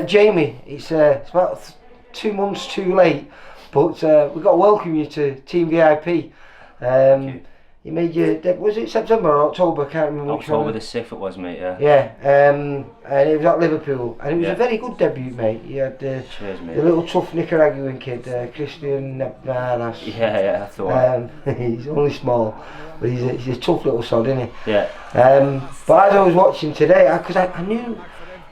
Jamie, it's about 2 months too late, but we've got to welcome you to Team VIP. You made your was it September or October? I can't remember. October the 6th it was, mate. Yeah. Yeah, and it was at Liverpool, and it was a very good debut, mate. You had the little tough Nicaraguan kid, Christian Navarras. Yeah, I thought. He's only small, but he's a tough little sod, isn't he? Yeah. But as I was watching today, because I knew,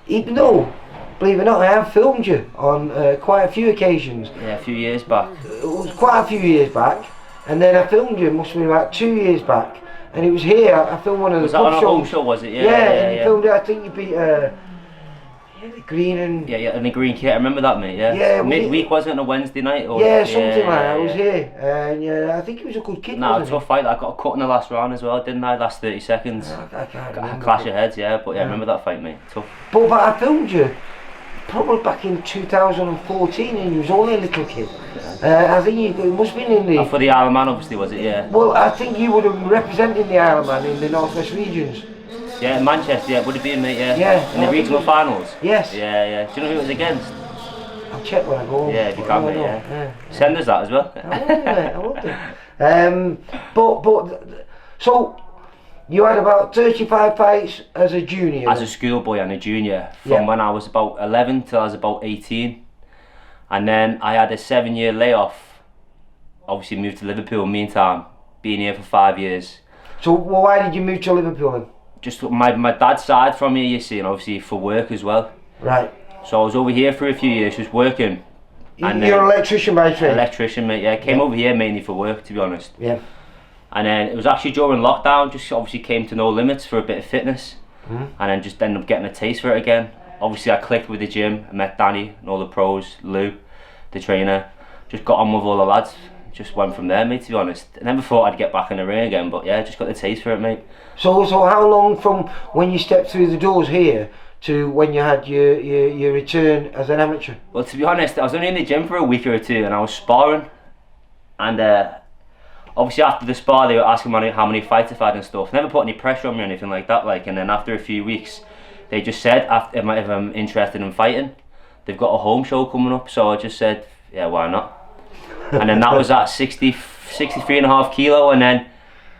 even though, believe it or not, I have filmed you on quite a few occasions. Yeah, a few years back. It was quite a few years back. And then I filmed you, must have been about 2 years back, and it was here. I filmed one of the pub shows. Was that on a home show? Was it? Yeah, you filmed it. I think you beat the green and and the green kit. I remember that, mate. Yeah. Yeah. Midweek was it on a Wednesday night? Or yeah, something like that. I was here, and I think he was a good kid. No, it was a tough fight. I got a cut in the last round as well, didn't I? Last 30 seconds. I can't remember. Clash of heads, yeah. But yeah, I remember that fight, mate. Tough. But I filmed you probably back in 2014, and you was only a little kid. I think it must have been in the... for the Isle of Man, obviously, was it? Yeah. Well, I think you would have been representing the Isle of Man in the North West regions. Yeah, in Manchester, yeah, it would have been, mate, yeah. Yeah. In the regional finals? Yes. Yeah. Do you know who it was against? I'll check when I go home. Yeah, if you can, mate, yeah. Send us that as well. I will do. But so, you had about 35 fights as a junior? As a schoolboy and a junior, from when I was about 11 till I was about 18. And then I had a 7-year layoff. Obviously moved to Liverpool meantime, being here for 5 years. So why did you move to Liverpool then? Just my dad's side from here, you see, and obviously for work as well. Right. So I was over here for a few years, just working. You're an electrician by trade? Electrician, mate, yeah. Came over here mainly for work, to be honest. Yeah. And then it was actually during lockdown, just obviously came to No Limits for a bit of fitness. And then just ended up getting a taste for it again. Obviously I clicked with the gym, I met Danny and all the pros, Lou, the trainer. Just got on with all the lads. Just went from there, mate, to be honest. I never thought I'd get back in the ring again, but yeah, just got the taste for it, mate. So how long from when you stepped through the doors here to when you had your return as an amateur? Well, to be honest, I was only in the gym for a week or two and I was sparring. And obviously after the spar they were asking how many fights I've had and stuff. Never put any pressure on me or anything like that, and then after a few weeks they just said if I'm interested in fighting, they've got a home show coming up, so I just said yeah, why not? And then that was at 63.5 kilo, and then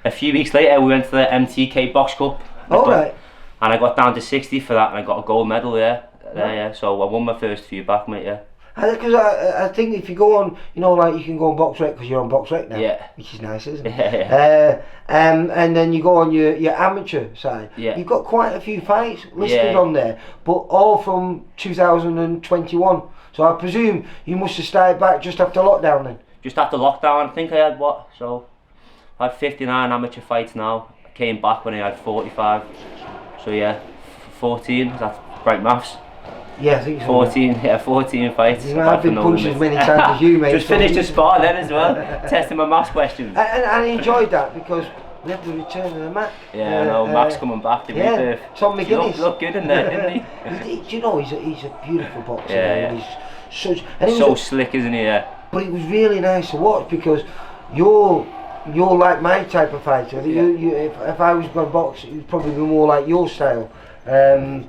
a few weeks later we went to the MTK Box Cup. Alright. And I got down to 60 for that and I got a gold medal, yeah. So I won my first few back, mate, yeah. Because I think if you go on, like you can go on BoxRec because you're on BoxRec now, which is nice, isn't it? Yeah. And then you go on your amateur side. Yeah. You've got quite a few fights listed on there, but all from 2021. So I presume you must have started back just after lockdown then. Just after lockdown, I think I had I had 59 amateur fights now. I came back when I had 45. So yeah, 14. That's right maths. Yeah, I think so. 14 fights. I've been punched as many times as you, mate. Just finished the spar then as well, testing my maths questions. And I enjoyed that because we had the return of the Mac. Yeah, no, Mac's coming back to rebirth. Tom McGuinness. Looked good in there, didn't he? Do you know, he's a beautiful boxer. Yeah. He's so slick, isn't he? Yeah. But it was really nice to watch because you're like my type of fighter. If I was going to box, it would probably be more like your style. But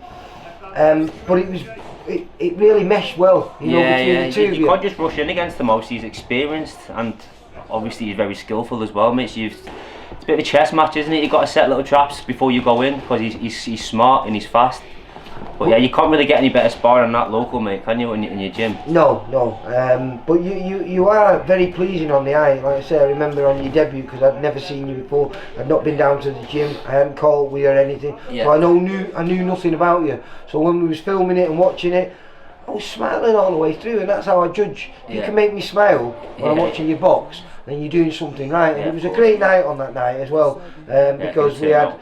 it really meshed well, between the two of you. You can't just rush in against him. Obviously he's experienced and obviously he's very skillful as well, mate. So it's a bit of a chess match, isn't it? You've got to set little traps before you go in because he's smart and he's fast. But yeah, you can't really get any better sparring than that local, mate, can you, in your gym? No. But you are very pleasing on the eye. Like I say, I remember on your debut, because I'd never seen you before. I'd not been down to the gym. I hadn't called with you or anything. Yeah. So I knew nothing about you. So when we was filming it and watching it, I was smiling all the way through, and that's how I judge. If you can make me smile when I'm watching your box, then you're doing something right. And it was a great night on that night as well, because we had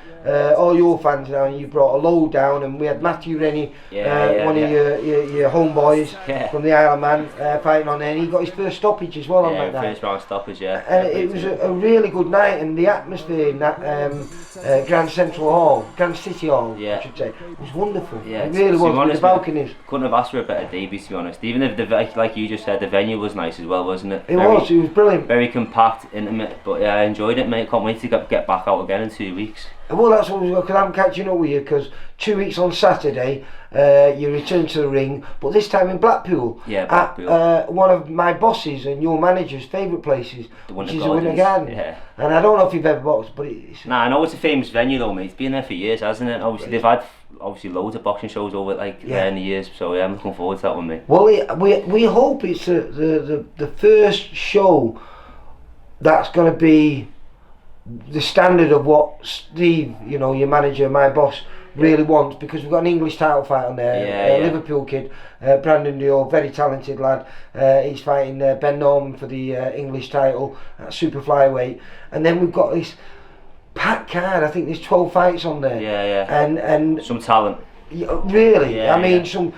all your fans down. You brought a load down, and we had Matthew Rennie, one of your homeboys from the Isle of Man, fighting on there. And he got his first stoppage as well on that night. First round stoppage, And it was a really good night, and the atmosphere in that Grand City Hall, I should say, was wonderful. Yeah, it really was. With the balconies. Couldn't have asked for a better debut, to be honest. Even if like you just said, the venue was nice as well, wasn't it? It was brilliant. Very compact, intimate, but yeah, I enjoyed it, mate. Can't wait to get back out again in 2 weeks. Well, that's what because I'm catching up with you because 2 weeks on Saturday you return to the ring, but this time in Blackpool. Yeah, Blackpool. At one of my bosses and your manager's favourite places, which is the Winter Garden. Yeah. And I don't know if you've ever boxed, but it's... Nah, I know it's a famous venue though, mate. It's been there for years, hasn't it? Obviously, they've had loads of boxing shows over there in the years, so yeah, I'm looking forward to that one, mate. Well, we hope it's the first show that's going to be the standard of what Steve, you know, your manager, my boss, really wants, because we've got an English title fight on there, Liverpool kid, Brandon Dior, very talented lad. He's fighting Ben Norman for the English title at super flyweight, and then we've got this packed card. I think there's 12 fights on there. And some talent. Really, I mean, some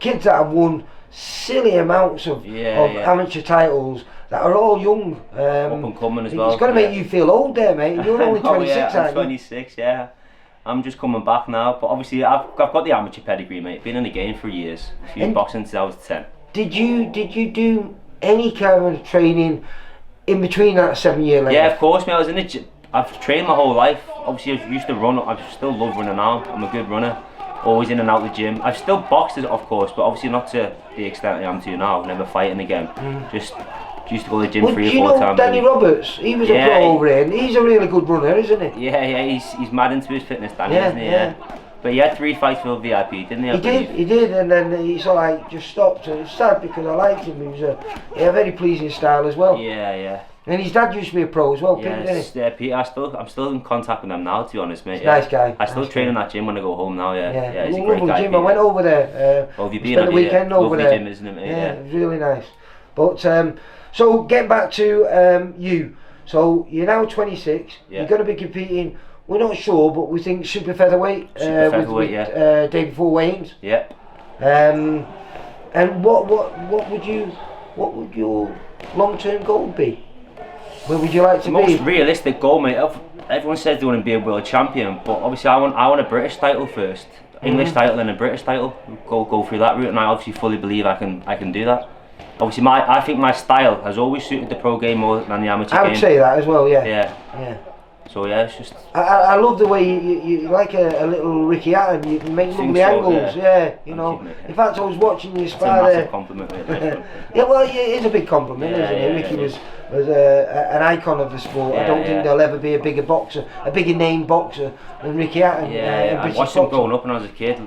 kids that have won silly amounts of amateur titles that are all young. Up and coming as well. It's got to make you feel old there, mate. You're only 26, I'm aren't you? 26, yeah. I'm just coming back now, but obviously I've got the amateur pedigree, mate. Been in the game for years. Boxing since I was 10. Did you do any kind of training in between that 7-year length? Yeah, of course, mate. I was in the gym. I've trained my whole life. Obviously, I used to run. I still love running now. I'm a good runner. Always in and out of the gym. I've still boxed, of course, but obviously not to the extent I am to now. Never fighting again. Just used to go to the gym 3 or 4 times. Danny Roberts, he was a pro over here, and he's a really good runner, isn't he? Yeah, he's mad into his fitness, Danny, isn't he? Yeah. But he had 3 fights for VIP, didn't he? He did, and then he sort of like just stopped. And it's sad because I liked him. He was a very pleasing style as well. Yeah. And his dad used to be a pro as well, Peter, didn't he? Yeah, Peter. I'm still in contact with him now, to be honest, mate. Nice guy. I still train in that gym when I go home now. Yeah, he's a lovely great guy. Gym. I went over there. Have you been? Spent the weekend over there. Gym, isn't it, mate? Yeah, it was really nice. But so getting back to you. So you're now 26. You're going to be competing. We're not sure, but we think super featherweight. With day before weigh-ins. Yeah. And what would your long-term goal be? Where would you like to be? The most realistic goal, mate. Everyone says they want to be a world champion, but obviously I want a British title first. English title and a British title. Go through that route, and I obviously fully believe I can do that. Obviously, I think my style has always suited the pro game more than the amateur game. I would say that as well, yeah. Yeah. So yeah, it's just. I love the way you like a little Ricky Hatton. You can make lovely angles, you know. In fact, I was watching you spar there. It's a massive compliment, mate. Yeah, well, it is a big compliment, isn't it? Ricky was an icon of the sport. I don't think there'll ever be a bigger boxer, a bigger name boxer than Ricky Hatton. I watched him growing up when I was a kid.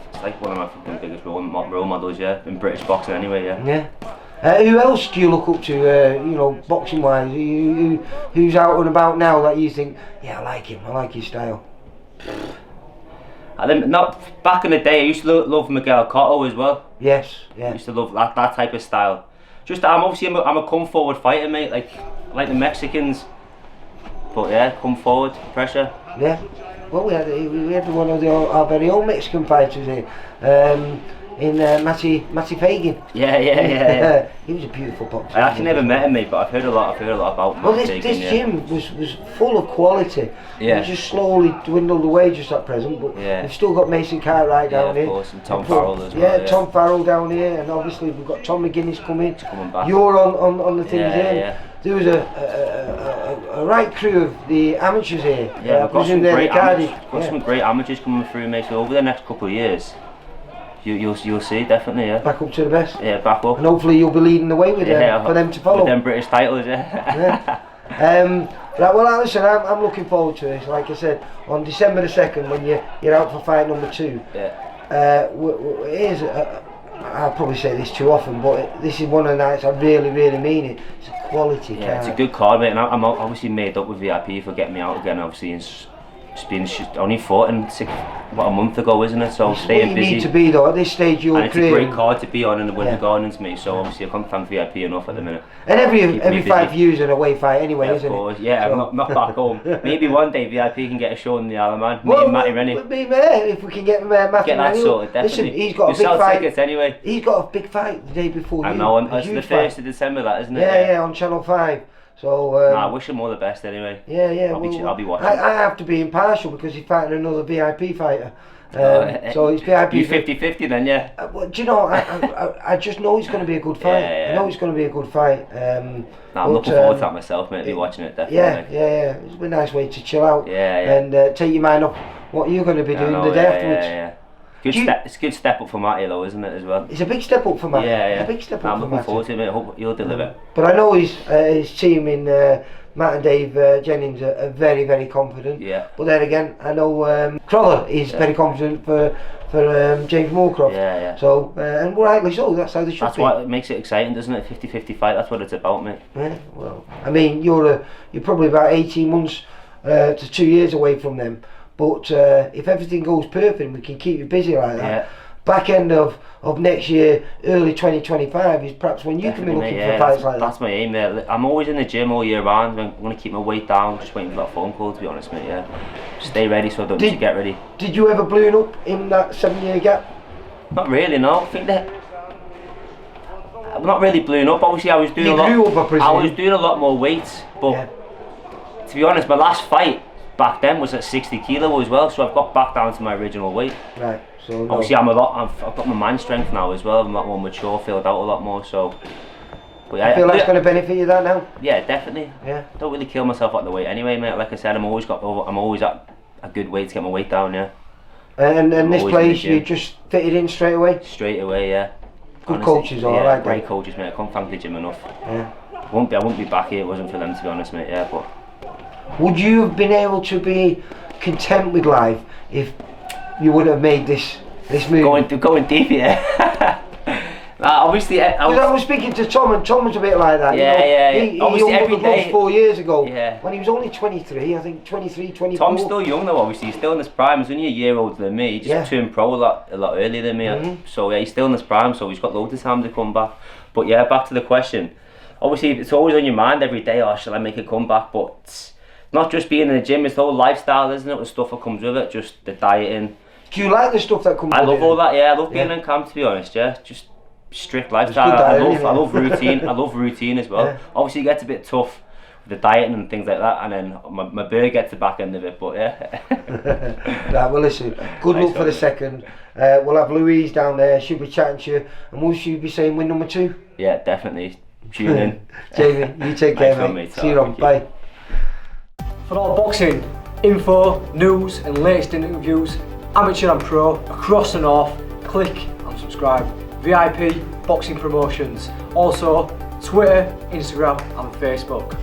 It's like one of my biggest role models, in British boxing anyway, Yeah. Who else do you look up to, you know, boxing wise? Who's out and about now that you think, I like him, I like his style? Back in the day, I used to love Miguel Cotto as well. Yes, yeah. I used to love that type of style. Just I'm a come forward fighter, mate, like the Mexicans. But yeah, come forward, pressure. Yeah. Well, we had one of our very own Mexican fighters here. In Matty Fagan. Yeah. He was a beautiful boxer. I actually never met him, mate, but I've heard a lot about Matty Fagan. This gym was full of quality. Yeah. It's just slowly dwindled away just at present, but we've still got Mason Cartwright down here. Of course, and Tom Farrell as well. Yeah, Tom Farrell down here, and obviously we've got Tom McGuinness coming back. You're on the things here. Yeah. There was a right crew of the amateurs here. Yeah, we've got some great amateurs coming through, mate. So over the next couple of years, you'll see definitely, back up to the best. Yeah, back up. And hopefully you'll be leading the way with them for them to follow. With them British titles, yeah. Right, well, listen, I'm looking forward to this. Like I said, on December the 2nd, when you're out for fight number 2. I'll probably say this too often, but this is one of the nights I really mean it. It's a quality card. It's a good card, mate, and I'm obviously made up with VIP for getting me out again. Obviously, it's been only fought in a month ago, isn't it? So staying busy. You need to be though at this stage. It's a great card to be on in the Winter Gardens, mate. So obviously I can't thank VIP enough at the minute. And every 5 years an away fight anyway, isn't it? Yeah, so. not back home. Maybe one day VIP can get a show in the Isle of Man. Me and Matty Rennie. If we can get Matty get that sorted, definitely. Listen, he's got a big fight. Tickets anyway. He's got a big fight the day before. I know, it's the 1st of December, that isn't it? Yeah, on Channel 5. So I wish him all the best anyway. Yeah. I'll be watching. I have to be impartial because he's fighting another VIP fighter. So it's VIP. You 50-50 then, yeah. Well, do you know, I just know it's going to be a good fight. Yeah. I know it's going to be a good fight. I'm looking forward to that myself, mate. Be watching it definitely. Yeah. It's a nice way to chill out. Yeah. And take your mind off what you're going to be doing the day afterwards. Yeah. It's a good step up for Matty though, isn't it, as well? It's a big step up for Matty. Yeah. It's a big step up I'm for looking Matty. forward to it, mate. I hope you'll deliver. But I know his team in Matt and Dave Jennings are very, very confident. Yeah. But then again, I know Crawler is very confident for James Moorcroft. Yeah. So, and rightly so, that's how they should be. That's what makes it exciting, doesn't it? 50-50 fight, that's what it's about, mate. Yeah, well, I mean, you're probably about 18 months to 2 years away from them. But if everything goes perfect, we can keep you busy like that. Yeah. Back end of next year, early 2025 is perhaps when you can be looking for fights like that. That's my aim, mate. I'm always in the gym all year round. I'm going to keep my weight down, just waiting for that phone call, to be honest, mate. Yeah. Stay ready so I don't need to get ready. Did you ever balloon up in that 7-year gap? Not really, no. I think that I'm not really blown up. Obviously, I was doing I was doing a lot more weight, but to be honest, my last fight back then was at 60 kilo as well. So I've got back down to my original weight. Right. So obviously, I've got my mind strength now as well. I'm a lot more mature, filled out a lot more. So, but yeah, I feel that's going to benefit you that now. Yeah, definitely. Yeah. Don't really kill myself at the weight anyway, mate. Like I said, I'm always at a good weight to get my weight down. Yeah. And this place, you just fitted in straight away. Straight away, yeah. Good coaches, all right. Great coaches, mate. I can't thank the gym enough. Yeah. I wouldn't be back here if it wasn't for them, to be honest, mate. Yeah, but. Would you have been able to be content with life if you would have made this move? Going deep, yeah. Obviously, I was speaking to Tom, and Tom was a bit like that. Yeah. He Obviously, every day. 4 years ago. Yeah. When he was only 23, I think 23, 24. Tom's still young though. Obviously, he's still in his prime. He's only a year older than me. He just turned pro a lot earlier than me. So yeah, he's still in his prime. So he's got loads of time to come back. But yeah, back to the question. Obviously, it's always on your mind every day. Oh, shall I make a comeback? But it's not just being in the gym. It's the whole lifestyle, isn't it? The stuff that comes with it. Just the dieting. Do you like the stuff that comes? I love all that. Yeah, I love being in camp. To be honest, yeah, just strict lifestyle. I love routine. I love routine as well. Obviously, it gets a bit tough with the dieting and things like that, and then my bird gets the back end of it. But yeah. Right. Well, listen. Good luck for the second. We'll have Louise down there. She'll be chatting to you, and will she be saying win number 2? Yeah, definitely. Tune in. Jamie, you take care, mate. See you on. Bye. For all boxing info, news, and latest interviews, amateur and pro across the north, click and subscribe. VIP Boxing Promotions. Also, Twitter, Instagram, and Facebook.